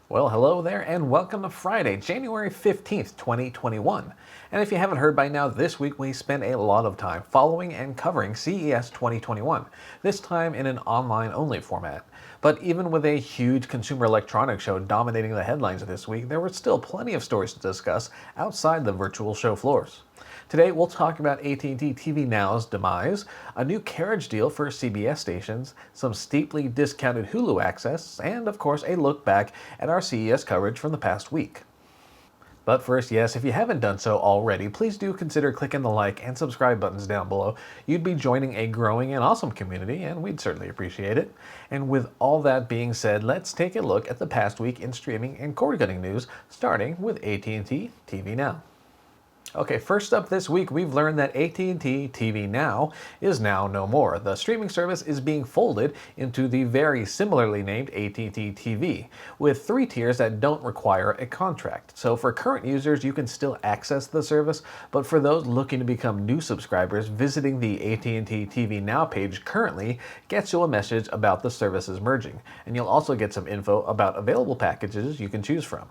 Well, hello there, and welcome to Friday, January 15th, 2021. And if you haven't heard by now, this week we spent a lot of time following and covering CES 2021, this time in an online-only format. But even with a huge consumer electronics show dominating the headlines this week, there were still plenty of stories to discuss outside the virtual show floors. Today, we'll talk about AT&T TV Now's demise, a new carriage deal for CBS stations, some steeply discounted Hulu access, and of course, a look back at our CES coverage from the past week. But first, yes, if you haven't done so already, please do consider clicking the like and subscribe buttons down below. You'd be joining a growing and awesome community, and we'd certainly appreciate it. And with all that being said, let's take a look at the past week in streaming and cord-cutting news, starting with AT&T TV Now. Okay, first up this week, we've learned that AT&T TV Now is now no more. The streaming service is being folded into the very similarly named AT&T TV, with 3 tiers that don't require a contract. So for current users, you can still access the service, but for those looking to become new subscribers, visiting the AT&T TV Now page currently gets you a message about the services merging, and you'll also get some info about available packages you can choose from.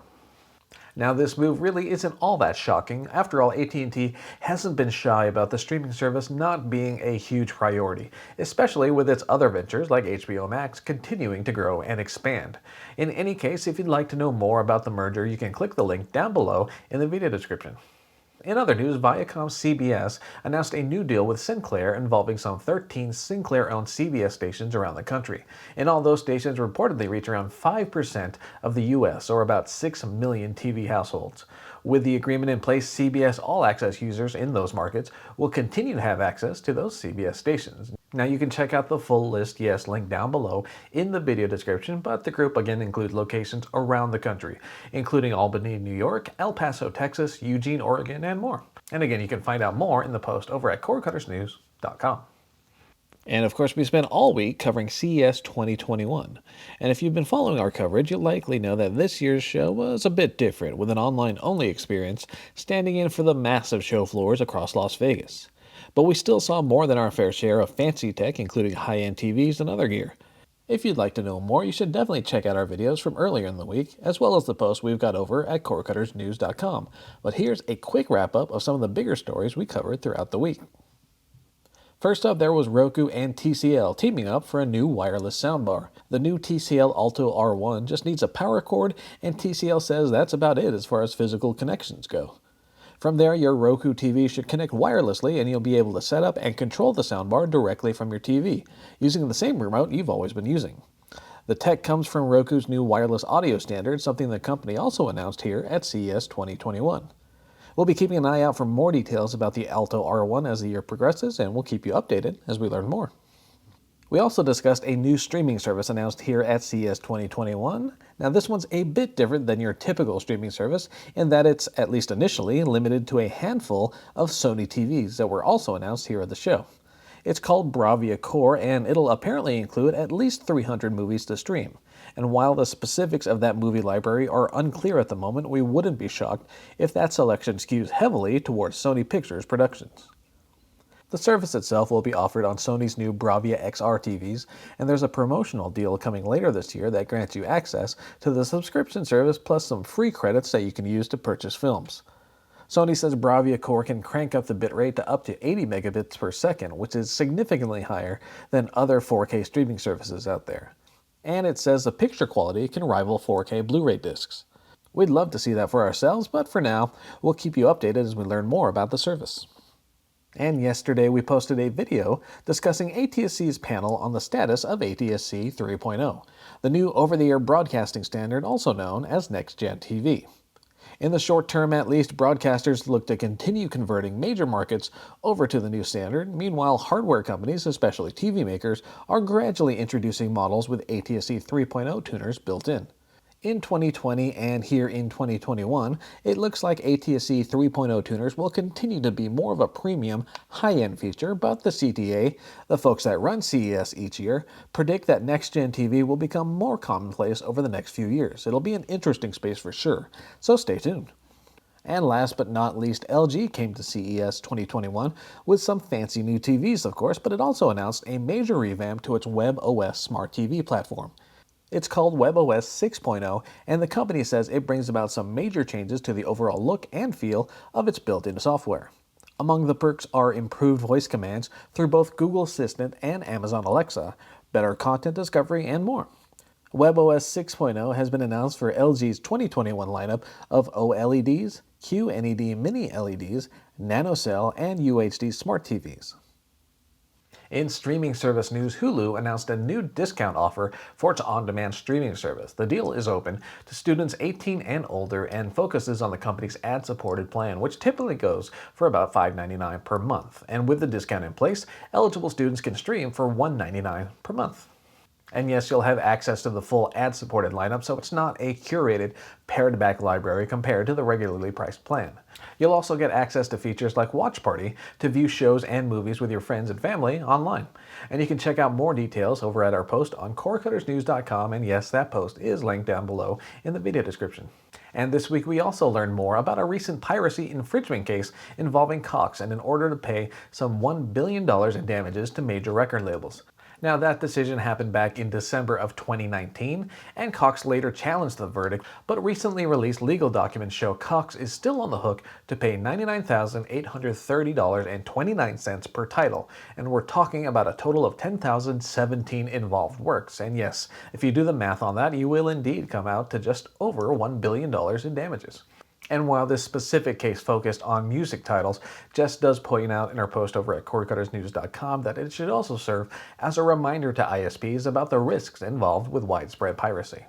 Now, this move really isn't all that shocking. After all, AT&T hasn't been shy about the streaming service not being a huge priority, especially with its other ventures like HBO Max continuing to grow and expand. In any case, if you'd like to know more about the merger, you can click the link down below in the video description. In other news, ViacomCBS announced a new deal with Sinclair involving some 13 Sinclair-owned CBS stations around the country. And all those stations reportedly reach around 5% of the U.S., or about 6 million TV households. With the agreement in place, CBS All Access users in those markets will continue to have access to those CBS stations. Now you can check out the full list, yes, link down below in the video description, but the group again includes locations around the country, including Albany, New York, El Paso, Texas, Eugene, Oregon, and more. And again, you can find out more in the post over at cordcuttersnews.com. And of course, we spent all week covering CES 2021. And if you've been following our coverage, you'll likely know that this year's show was a bit different, with an online-only experience standing in for the massive show floors across Las Vegas. But we still saw more than our fair share of fancy tech, including high-end TVs and other gear. If you'd like to know more, you should definitely check out our videos from earlier in the week, as well as the posts we've got over at cordcuttersnews.com. But here's a quick wrap-up of some of the bigger stories we covered throughout the week. First up, there was Roku and TCL teaming up for a new wireless soundbar. The new TCL Alto R1 just needs a power cord, and TCL says that's about it as far as physical connections go. From there, your Roku TV should connect wirelessly, and you'll be able to set up and control the soundbar directly from your TV, using the same remote you've always been using. The tech comes from Roku's new wireless audio standard, something the company also announced here at CES 2021. We'll be keeping an eye out for more details about the Alto R1 as the year progresses, and we'll keep you updated as we learn more. We also discussed a new streaming service announced here at CES 2021. Now this one's a bit different than your typical streaming service in that it's, at least initially, limited to a handful of Sony TVs that were also announced here at the show. It's called Bravia Core, and it'll apparently include at least 300 movies to stream. And while the specifics of that movie library are unclear at the moment, we wouldn't be shocked if that selection skews heavily towards Sony Pictures productions. The service itself will be offered on Sony's new Bravia XR TVs, and there's a promotional deal coming later this year that grants you access to the subscription service plus some free credits that you can use to purchase films. Sony says Bravia Core can crank up the bitrate to up to 80 megabits per second, which is significantly higher than other 4K streaming services out there. And it says the picture quality can rival 4K Blu-ray discs. We'd love to see that for ourselves, but for now, we'll keep you updated as we learn more about the service. And yesterday we posted a video discussing ATSC's panel on the status of ATSC 3.0, the new over-the-air broadcasting standard also known as NextGen TV. In the short term at least, broadcasters look to continue converting major markets over to the new standard. Meanwhile, hardware companies, especially TV makers, are gradually introducing models with ATSC 3.0 tuners built in. In 2020 and here in 2021, it looks like ATSC 3.0 tuners will continue to be more of a premium, high-end feature, but the CTA, the folks that run CES each year, predict that next-gen TV will become more commonplace over the next few years. It'll be an interesting space for sure, so stay tuned. And last but not least, LG came to CES 2021 with some fancy new TVs, of course, but it also announced a major revamp to its webOS smart TV platform. It's called webOS 6.0, and the company says it brings about some major changes to the overall look and feel of its built-in software. Among the perks are improved voice commands through both Google Assistant and Amazon Alexa, better content discovery, and more. webOS 6.0 has been announced for LG's 2021 lineup of OLEDs, QNED Mini LEDs, NanoCell, and UHD Smart TVs. In streaming service news, Hulu announced a new discount offer for its on-demand streaming service. The deal is open to students 18 and older and focuses on the company's ad-supported plan, which typically goes for about $5.99 per month. And with the discount in place, eligible students can stream for $1.99 per month. And yes, you'll have access to the full ad-supported lineup, so it's not a curated, pared-back library compared to the regularly priced plan. You'll also get access to features like Watch Party to view shows and movies with your friends and family online. And you can check out more details over at our post on cordcuttersnews.com, and yes, that post is linked down below in the video description. And this week we also learned more about a recent piracy infringement case involving Cox and in order to pay some $1 billion in damages to major record labels. Now, that decision happened back in December of 2019, and Cox later challenged the verdict, but recently released legal documents show Cox is still on the hook to pay $99,830.29 per title, and we're talking about a total of 10,017 involved works. And yes, if you do the math on that, you will indeed come out to just over $1 billion in damages. And while this specific case focused on music titles, Jess does point out in our post over at cordcuttersnews.com that it should also serve as a reminder to ISPs about the risks involved with widespread piracy.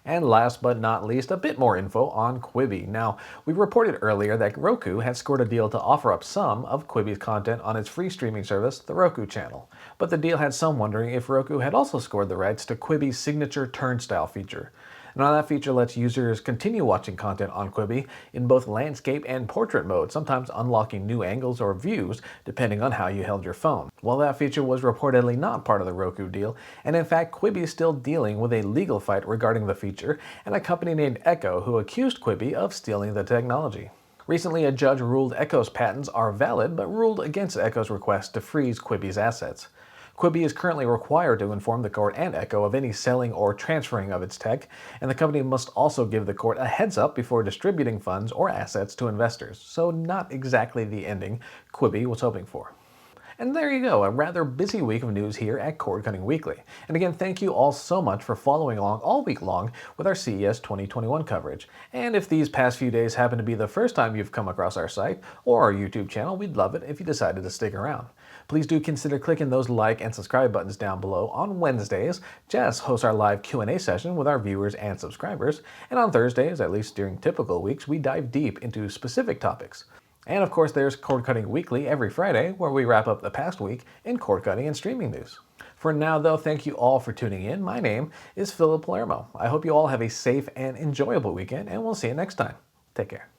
And last but not least, a bit more info on Quibi. Now, we reported earlier that Roku had scored a deal to offer up some of Quibi's content on its free streaming service, the Roku channel. But the deal had some wondering if Roku had also scored the rights to Quibi's signature Turnstyle feature. Now, that feature lets users continue watching content on Quibi in both landscape and portrait mode, sometimes unlocking new angles or views depending on how you held your phone. Well, that feature was reportedly not part of the Roku deal, and in fact, Quibi is still dealing with a legal fight regarding the feature and a company named Echo who accused Quibi of stealing the technology. Recently, a judge ruled Echo's patents are valid, but ruled against Echo's request to freeze Quibi's assets. Quibi is currently required to inform the court and Echo of any selling or transferring of its tech, and the company must also give the court a heads up before distributing funds or assets to investors. So not exactly the ending Quibi was hoping for. And there you go, a rather busy week of news here at Cord Cutting Weekly. And again, thank you all so much for following along all week long with our CES 2021 coverage. And if these past few days happen to be the first time you've come across our site or our YouTube channel, we'd love it if you decided to stick around. Please do consider clicking those like and subscribe buttons down below. On Wednesdays, Jess hosts our live Q&A session with our viewers and subscribers. And on Thursdays, at least during typical weeks, we dive deep into specific topics. And of course, there's Cord Cutting Weekly every Friday, where we wrap up the past week in cord cutting and streaming news. For now, though, thank you all for tuning in. My name is Philip Palermo. I hope you all have a safe and enjoyable weekend, and we'll see you next time. Take care.